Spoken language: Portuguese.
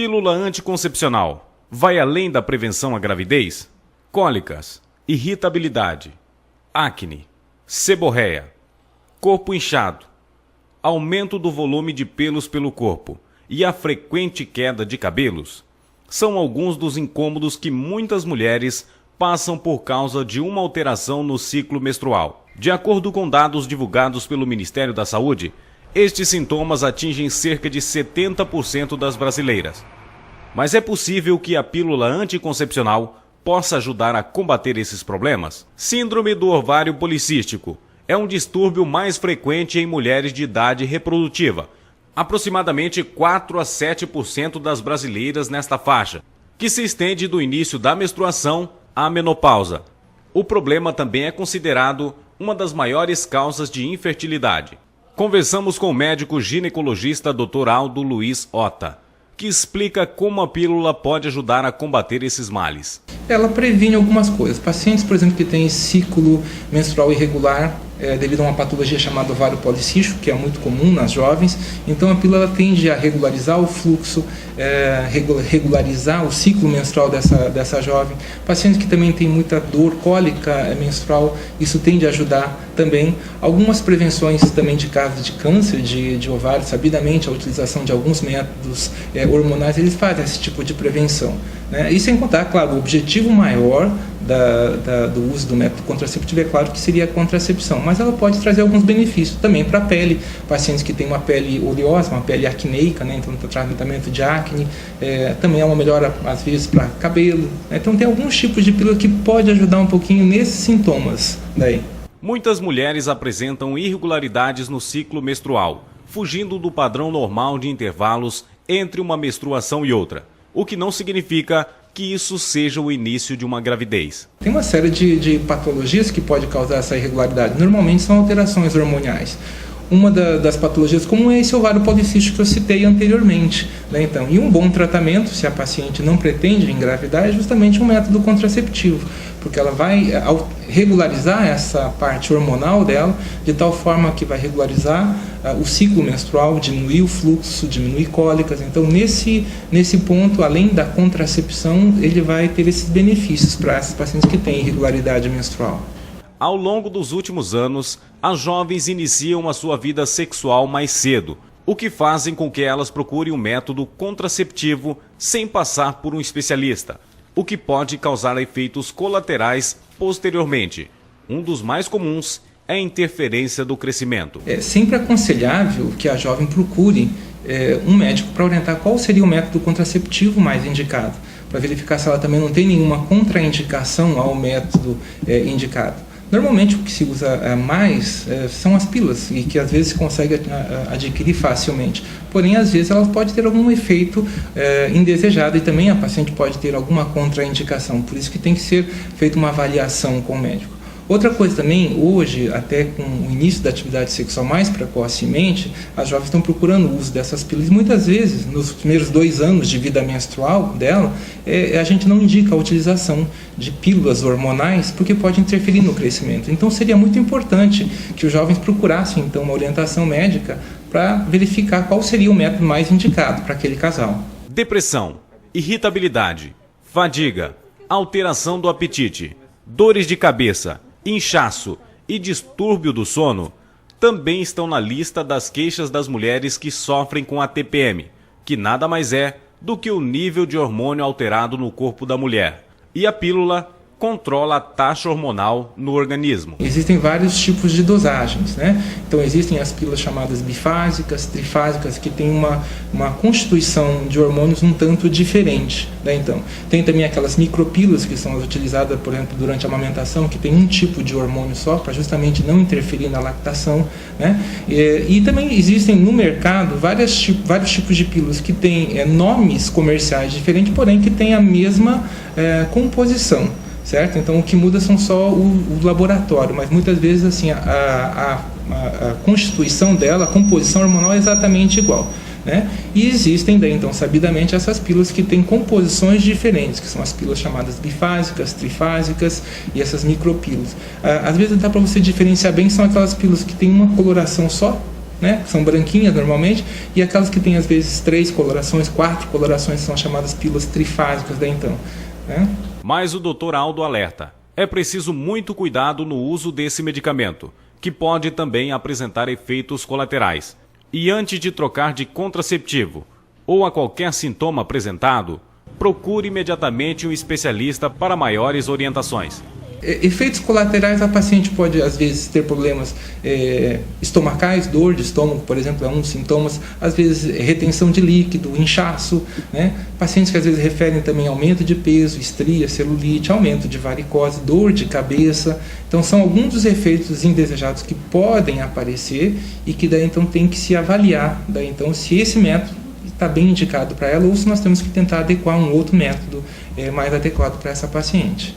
Pílula anticoncepcional vai além da prevenção à gravidez? Cólicas, irritabilidade, acne, seborreia, corpo inchado, aumento do volume de pelos pelo corpo e a frequente queda de cabelos são alguns dos incômodos que muitas mulheres passam por causa de uma alteração no ciclo menstrual. De acordo com dados divulgados pelo Ministério da Saúde, estes sintomas atingem cerca de 70% das brasileiras. Mas é possível que a pílula anticoncepcional possa ajudar a combater esses problemas? Síndrome do ovário policístico é um distúrbio mais frequente em mulheres de idade reprodutiva, aproximadamente 4 a 7% das brasileiras nesta faixa, que se estende do início da menstruação à menopausa. O problema também é considerado uma das maiores causas de infertilidade. Conversamos com o médico ginecologista Dr. Aldo Luiz Ota, que explica como a pílula pode ajudar a combater esses males. Ela previne algumas coisas. Pacientes, por exemplo, que têm ciclo menstrual irregular, devido a uma patologia chamada ovário policístico, que é muito comum nas jovens, então a pílula tende a regularizar o fluxo, regularizar o ciclo menstrual dessa jovem. Pacientes que também têm muita dor cólica menstrual, isso tende a ajudar também. Algumas prevenções também de casos de câncer de ovário, sabidamente a utilização de alguns métodos hormonais, eles fazem esse tipo de prevenção, né? E sem contar, claro, o objetivo maior do uso do método contraceptivo é claro que seria a contracepção, mas ela pode trazer alguns benefícios também para a pele, pacientes que têm uma pele oleosa, uma pele acneica, né? Então, tratamento de acne, também é uma melhora às vezes para cabelo, né? Então tem alguns tipos de pílula que pode ajudar um pouquinho nesses sintomas daí. Muitas mulheres apresentam irregularidades no ciclo menstrual, fugindo do padrão normal de intervalos entre uma menstruação e outra, o que não significa que isso seja o início de uma gravidez. Tem uma série de patologias que pode causar essa irregularidade. Normalmente são alterações hormonais. Uma das patologias comum é esse ovário policístico que eu citei anteriormente, né? Então, e um bom tratamento, se a paciente não pretende engravidar, é justamente um método contraceptivo, porque ela vai regularizar essa parte hormonal dela, de tal forma que vai regularizar o ciclo menstrual, diminuir o fluxo, diminuir cólicas. Então, nesse ponto, além da contracepção, ele vai ter esses benefícios para essas pacientes que têm irregularidade menstrual. Ao longo dos últimos anos, as jovens iniciam a sua vida sexual mais cedo, o que fazem com que elas procurem um método contraceptivo sem passar por um especialista, o que pode causar efeitos colaterais posteriormente. Um dos mais comuns é a interferência do crescimento. É sempre aconselhável que a jovem procure um médico para orientar qual seria o método contraceptivo mais indicado, para verificar se ela também não tem nenhuma contraindicação ao método indicado. Normalmente o que se usa mais são as pílulas, e que às vezes se consegue adquirir facilmente. Porém, às vezes ela pode ter algum efeito indesejado e também a paciente pode ter alguma contraindicação. Por isso que tem que ser feita uma avaliação com o médico. Outra coisa também, hoje, até com o início da atividade sexual mais precocemente, as jovens estão procurando o uso dessas pílulas. Muitas vezes, nos primeiros 2 anos de vida menstrual dela, a gente não indica a utilização de pílulas hormonais, porque pode interferir no crescimento. Então, seria muito importante que os jovens procurassem, então, uma orientação médica para verificar qual seria o método mais indicado para aquele casal. Depressão, irritabilidade, fadiga, alteração do apetite, dores de cabeça, inchaço e distúrbio do sono também estão na lista das queixas das mulheres que sofrem com a TPM, que nada mais é do que o nível de hormônio alterado no corpo da mulher. E a pílula controla a taxa hormonal no organismo. Existem vários tipos de dosagens, né? Então existem as pílulas chamadas bifásicas, trifásicas, que têm uma constituição de hormônios um tanto diferente, né? Então, tem também aquelas micropílulas que são utilizadas, por exemplo, durante a amamentação, que tem um tipo de hormônio só, para justamente não interferir na lactação, né? E também existem no mercado vários tipos de pílulas que têm nomes comerciais diferentes, porém que têm a mesma composição. Certo? Então o que muda são só o laboratório, mas muitas vezes assim, a constituição dela, a composição hormonal é exatamente igual, né? E existem daí então sabidamente essas pílulas que têm composições diferentes, que são as pílulas chamadas bifásicas, trifásicas e essas micropílulas. Às vezes dá para você diferenciar bem, são aquelas pílulas que têm uma coloração só, né, que são branquinhas normalmente, e aquelas que têm às vezes 3 colorações, 4 colorações, são chamadas pílulas trifásicas da Intam, né? Mas o Dr. Aldo alerta: é preciso muito cuidado no uso desse medicamento, que pode também apresentar efeitos colaterais. E antes de trocar de contraceptivo ou a qualquer sintoma apresentado, procure imediatamente um especialista para maiores orientações. Efeitos colaterais, a paciente pode às vezes ter problemas estomacais, dor de estômago, por exemplo, é um dos sintomas, às vezes retenção de líquido, inchaço, né? Pacientes que às vezes referem também aumento de peso, estria, celulite, aumento de varicose, dor de cabeça. Então são alguns dos efeitos indesejados que podem aparecer e que daí então tem que se avaliar, daí então se esse método está bem indicado para ela ou se nós temos que tentar adequar um outro método mais adequado para essa paciente.